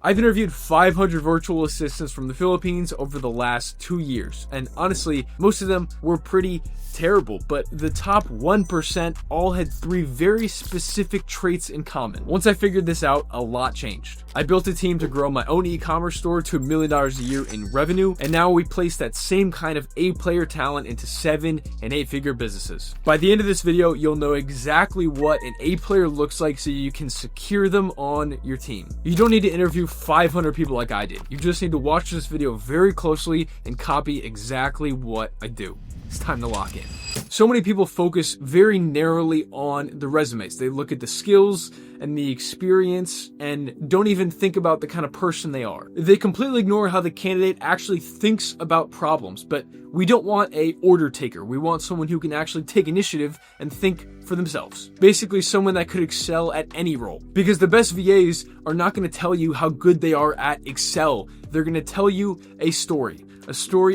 I've interviewed 500 virtual assistants from the Philippines over the last 2 years, and honestly, most of them were pretty terrible, but the top 1% all had 3 very specific traits in common. Once I figured this out, a lot changed. I built a team to grow my own e-commerce store to $1 million a year in revenue, and now we place that same kind of A-player talent into 7- and 8-figure businesses. By the end of this video, you'll know exactly what an A-player looks like so you can secure them on your team. You don't need to interview 500 people like I did. You just need to watch this video very closely and copy exactly what I do. It's time to lock in. So many people focus very narrowly on the resumes. They look at the skills and the experience and don't even think about the kind of person they are. They completely ignore how the candidate actually thinks about problems, but we don't want a order taker. We want someone who can actually take initiative and think for themselves. Basically, someone that could excel at any role. Because the best VAs are not going to tell you how good they are at Excel. They're going to tell you a story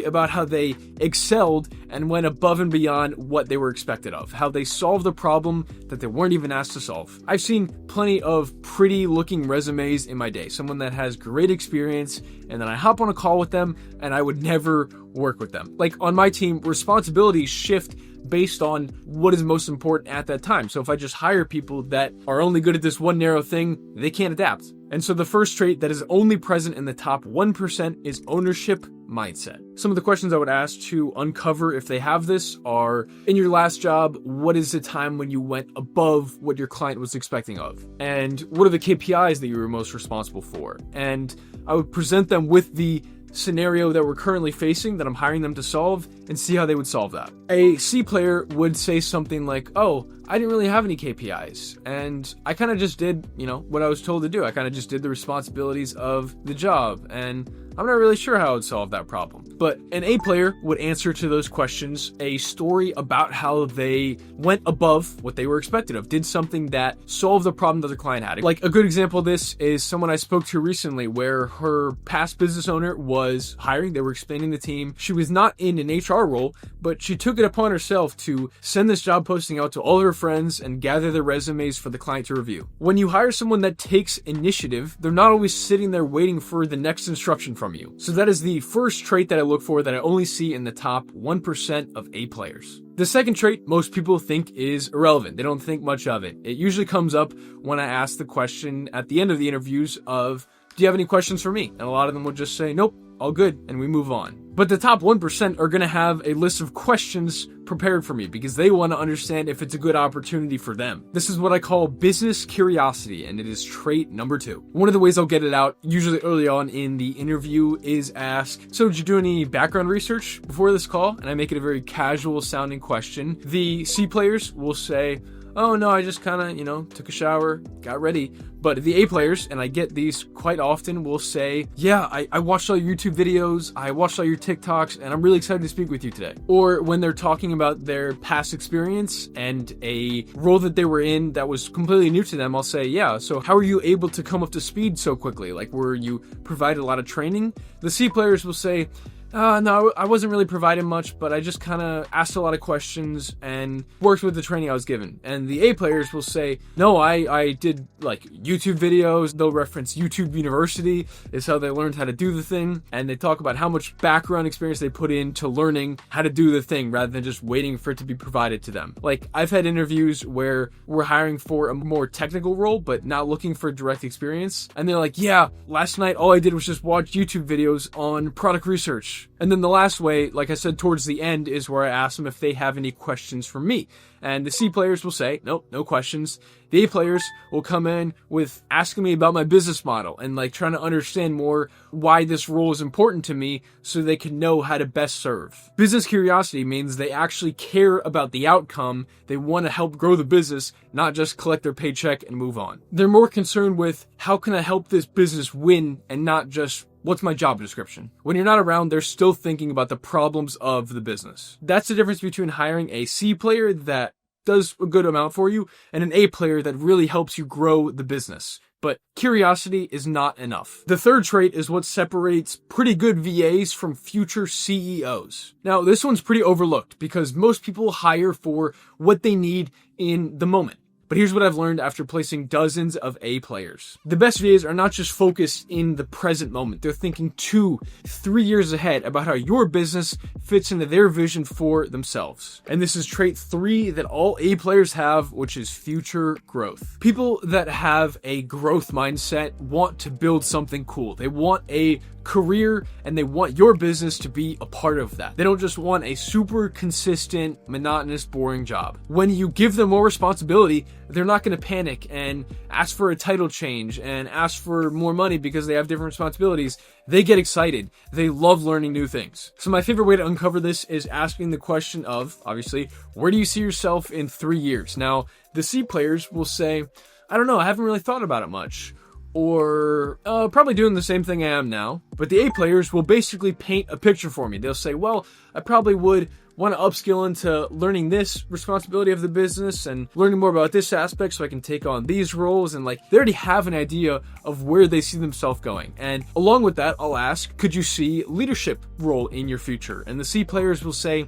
about how they excelled and went above and beyond what they were expected of, how they solved a problem that they weren't even asked to solve. I've seen plenty of pretty looking resumes in my day, someone that has great experience, and then I hop on a call with them and I would never work with them. Like on my team, responsibilities shift based on what is most important at that time. So if I just hire people that are only good at this one narrow thing, they can't adapt. And so the first trait that is only present in the top 1% is ownership mindset. Some of the questions I would ask to uncover if they have this are, in your last job, what is the time when you went above what your client was expecting of? And what are the KPIs that you were most responsible for? And I would present them with the scenario that we're currently facing that I'm hiring them to solve and see how they would solve that. A C player would say something like, oh, I didn't really have any KPIs and I kind of just did, what I was told to do. I kind of just did the responsibilities of the job and I'm not really sure how I would solve that problem. But an A player would answer to those questions a story about how they went above what they were expected of, did something that solved the problem that the client had. Like a good example of this is someone I spoke to recently where her past business owner was hiring, they were expanding the team. She was not in an HR role, but she took it upon herself to send this job posting out to all her friends and gather their resumes for the client to review. When you hire someone that takes initiative, they're not always sitting there waiting for the next instruction from you. So that is the first trait that I look for that I only see in the top 1% of A players. The second trait most people think is irrelevant. They don't think much of it. It usually comes up when I ask the question at the end of the interviews of, do you have any questions for me? And a lot of them will just say, nope, all good, and we move on. But the top 1% are going to have a list of questions prepared for me because they want to understand if it's a good opportunity for them. This is what I call business curiosity, and it is trait number 2. One of the ways I'll get it out, usually early on in the interview, is ask, so did you do any background research before this call? And I make it a very casual sounding question. The C players will say, oh no, I just kind of, took a shower, got ready. But the A players, and I get these quite often, will say, yeah, I watched all your YouTube videos, I watched all your TikToks, and I'm really excited to speak with you today. Or when they're talking about their past experience and a role that they were in that was completely new to them, I'll say, yeah, so how are you able to come up to speed so quickly? Like, were you provided a lot of training? The C players will say, no, I wasn't really providing much, but I just kind of asked a lot of questions and worked with the training I was given. And the A players will say, no, I did like YouTube videos. They'll reference YouTube University is how they learned how to do the thing. And they talk about how much background experience they put into learning how to do the thing rather than just waiting for it to be provided to them. Like I've had interviews where we're hiring for a more technical role, but not looking for direct experience. And they're like, yeah, last night, all I did was just watch YouTube videos on product research. And then the last way, like I said, towards the end is where I ask them if they have any questions for me. And the C players will say, nope, no questions. The A players will come in with asking me about my business model and like trying to understand more why this role is important to me so they can know how to best serve. Business curiosity means they actually care about the outcome. They want to help grow the business, not just collect their paycheck and move on. They're more concerned with how can I help this business win and not just what's my job description? When you're not around, they're still thinking about the problems of the business. That's the difference between hiring a C player that does a good amount for you and an A player that really helps you grow the business. But curiosity is not enough. The third trait is what separates pretty good VAs from future CEOs. Now, this one's pretty overlooked because most people hire for what they need in the moment. But here's what I've learned after placing dozens of A players. The best VAs are not just focused in the present moment. They're thinking 2-3 years ahead about how your business fits into their vision for themselves. And this is trait 3 that all A players have, which is future growth. People that have a growth mindset want to build something cool. They want a career and they want your business to be a part of that. They don't just want a super consistent, monotonous, boring job. When you give them more responsibility, they're not going to panic and ask for a title change and ask for more money because they have different responsibilities. They get excited. They love learning new things. So my favorite way to uncover this is asking the question of, obviously, where do you see yourself in 3 years? Now, the C players will say, I don't know, I haven't really thought about it much. Or probably doing the same thing I am now. But the A players will basically paint a picture for me. They'll say, well, I probably would want to upskill into learning this responsibility of the business and learning more about this aspect so I can take on these roles. And they already have an idea of where they see themselves going. And along with that, I'll ask, could you see leadership role in your future? And the C players will say,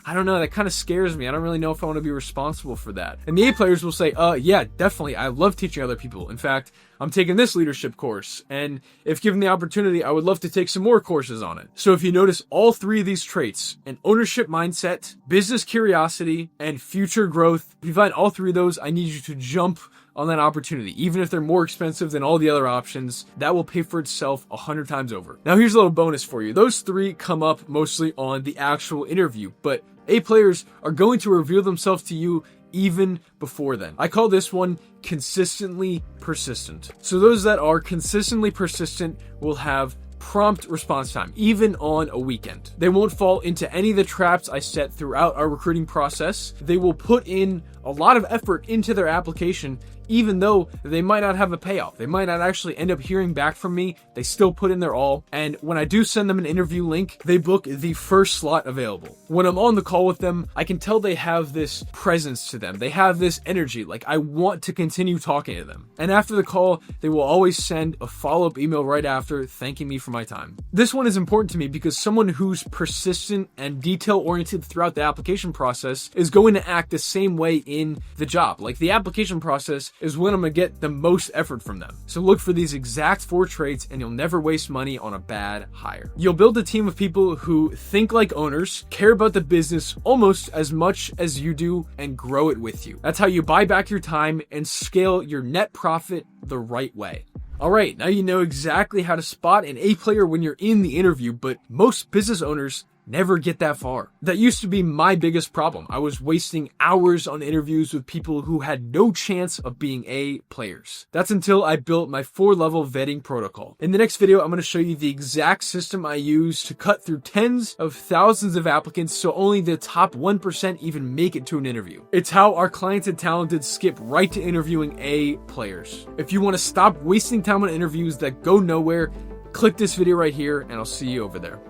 I don't know, that kind of scares me. I don't really know if I want to be responsible for that. And the A players will say, yeah, definitely. I love teaching other people. In fact, I'm taking this leadership course. And if given the opportunity, I would love to take some more courses on it. So if you notice all 3 of these traits, an ownership mindset, business curiosity, and future growth, if you find all 3 of those, I need you to jump on that opportunity. Even if they're more expensive than all the other options, that will pay for itself 100 times over. Now here's a little bonus for you. Those 3 come up mostly on the actual interview, but A players are going to reveal themselves to you even before then. I call this one consistently persistent. So those that are consistently persistent will have prompt response time, even on a weekend. They won't fall into any of the traps I set throughout our recruiting process. They will put in a lot of effort into their application, even though they might not have a payoff. They might not actually end up hearing back from me. They still put in their all. And when I do send them an interview link, they book the first slot available. When I'm on the call with them, I can tell they have this presence to them. They have this energy. I want to continue talking to them. And after the call, they will always send a follow-up email right after thanking me for my time. This one is important to me because someone who's persistent and detail-oriented throughout the application process is going to act the same way in the job. The application process is when I'm going to get the most effort from them. So look for these exact 4 traits and you'll never waste money on a bad hire. You'll build a team of people who think like owners, care about the business almost as much as you do, and grow it with you. That's how you buy back your time and scale your net profit the right way. Alright, now you know exactly how to spot an A player when you're in the interview, but most business owners never get that far. That used to be my biggest problem. I was wasting hours on interviews with people who had no chance of being A players. That's until I built my 4-level vetting protocol. In the next video, I'm going to show you the exact system I use to cut through tens of thousands of applicants so only the top 1% even make it to an interview. It's how our clients and talented skip right to interviewing A players. If you want to stop wasting time on interviews that go nowhere, click this video right here and I'll see you over there.